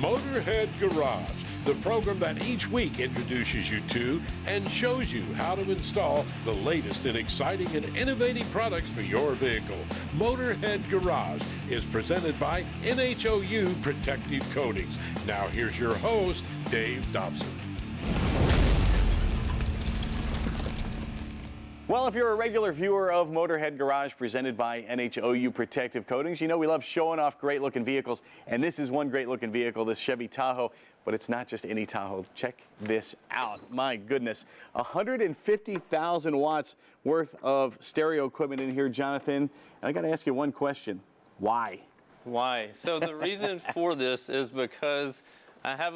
Motorhead Garage, the program that each week introduces you to and shows you how to install the latest in exciting and innovative products for your vehicle. Motorhead Garage is presented by NHOU Protective Coatings. Now here's your host, Dave Dobson. Well, if you're a regular viewer of Motorhead Garage presented by NHOU Protective Coatings, you know we love showing off great-looking vehicles, and this is one great-looking vehicle, this Chevy Tahoe. But it's not just any Tahoe. Check this out. My goodness, 150,000 watts worth of stereo equipment in here, Jonathan. And I got to ask you one question. Why? Why? So the reason for this is because I have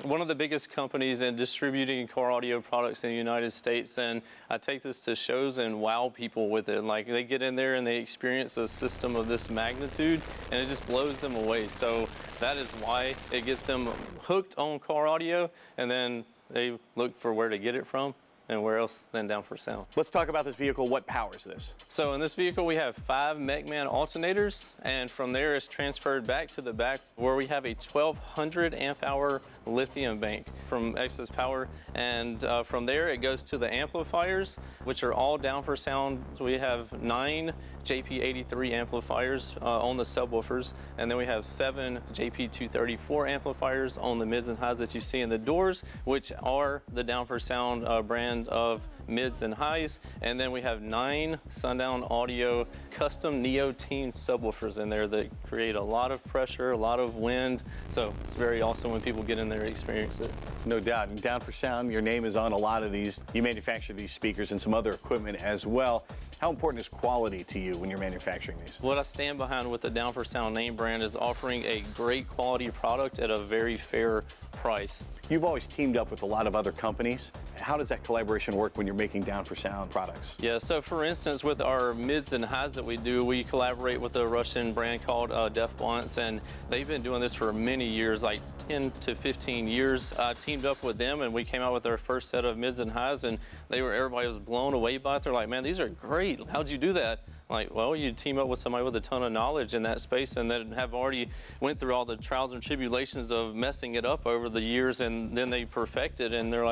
one of the biggest companies in distributing car audio products in the United States, and I take this to shows and wow people with it. Like, they get in there and they experience a system of this magnitude, and it just blows them away. So that is why it gets them hooked on car audio, and then they look for where to get it from. And where else than down for sound. Let's talk about this vehicle. What powers this? So in this vehicle we have 5 Mechman alternators, and from there it's transferred back to the back where we have a 1200 amp hour lithium bank from excess power, and from there it goes to the amplifiers, which are all down for sound. So we have 9 JP83 amplifiers on the subwoofers, and then we have 7 JP234 amplifiers on the mids and highs that you see in the doors, which are the down for sound brand of mids and highs. And then we have 9 Sundown Audio custom Neo-Team subwoofers in there that create a lot of pressure, a lot of wind. So it's very awesome when people get in there and experience it. No doubt. And Down for Sound, your name is on a lot of these. You manufacture these speakers and some other equipment as well. How important is quality to you when you're manufacturing these? What I stand behind with the Down for Sound name brand is offering a great quality product at a very fair price. You've always teamed up with a lot of other companies. How does that collaboration work when you're making Down for Sound products? Yeah, so for instance, with our mids and highs that we do, we collaborate with a Russian brand called Def Once, and they've been doing this for many years, like 10 to 15 years. I teamed up with them and we came out with our first set of mids and highs, and everybody was blown away by it. They're like, man, these are great. How'd you do that? Like, well, you team up with somebody with a ton of knowledge in that space and that have already went through all the trials and tribulations of messing it up over the years, and then they perfect it, and they're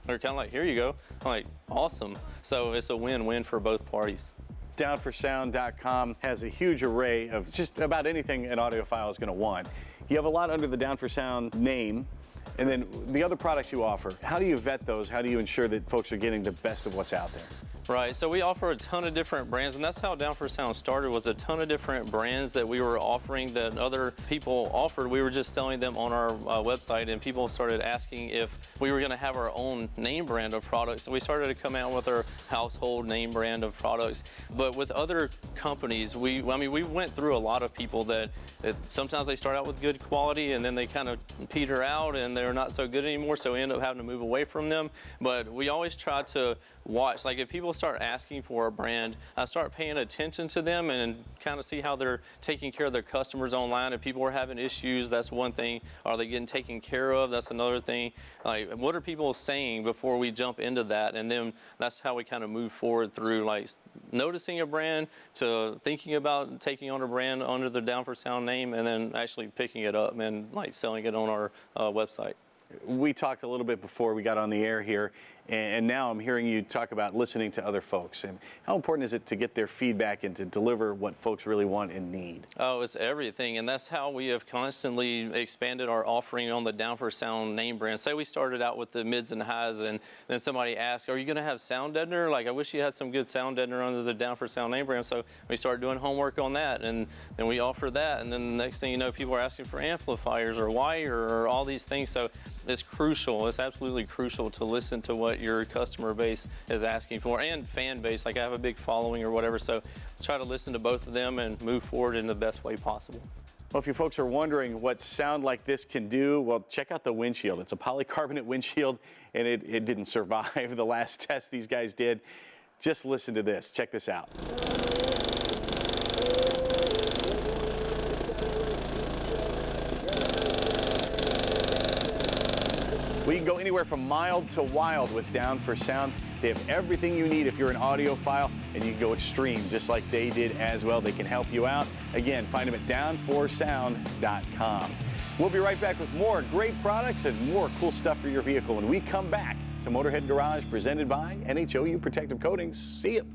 kind of like, here you go. I'm like, awesome. So it's a win-win for both parties. Downforsound.com has a huge array of just about anything an audiophile is going to want. You have a lot under the Down for Sound name, and then the other products you offer. How do you vet those? How do you ensure that folks are getting the best of what's out there? Right, so we offer a ton of different brands, and that's how Down for Sound started, was a ton of different brands that we were offering that other people offered. We were just selling them on our website, and people started asking if we were gonna have our own name brand of products. So we started to come out with our household name brand of products. But with other companies, we went through a lot of people that sometimes they start out with good quality and then they kind of peter out and they're not so good anymore, so we end up having to move away from them. But we always try to watch, like if people start asking for a brand, I start paying attention to them and kind of see how they're taking care of their customers online. If people are having issues, that's one thing. Are they getting taken care of? That's another thing. Like, what are people saying before we jump into that? And then that's how we kind of move forward through, like, noticing a brand to thinking about taking on a brand under the Down for Sound name, and then actually picking it up and like selling it on our website. We talked a little bit before we got on the air here, and now I'm hearing you talk about listening to other folks. And how important is it to get their feedback and to deliver what folks really want and need? Oh, it's everything, and that's how we have constantly expanded our offering on the Down for Sound name brand. Say we started out with the mids and highs, and then somebody asked, are you going to have sound deadener? Like, I wish you had some good sound deadener under the Down for Sound name brand. So we started doing homework on that, and then we offer that, and then the next thing you know, people are asking for amplifiers or wire or all these things. So it's crucial. It's absolutely crucial to listen to what your customer base is asking for, and fan base. Like, I have a big following or whatever, so try to listen to both of them and move forward in the best way possible. Well, if you folks are wondering what sound like this can do, well, check out the windshield. It's a polycarbonate windshield, and it didn't survive the last test these guys did. Just listen to this. Check this out. We can go anywhere from mild to wild with Down for Sound. They have everything you need if you're an audiophile, and you can go extreme just like they did as well. They can help you out. Again, find them at downforsound.com. We'll be right back with more great products and more cool stuff for your vehicle when we come back to Motorhead Garage, presented by NHOU Protective Coatings. See you.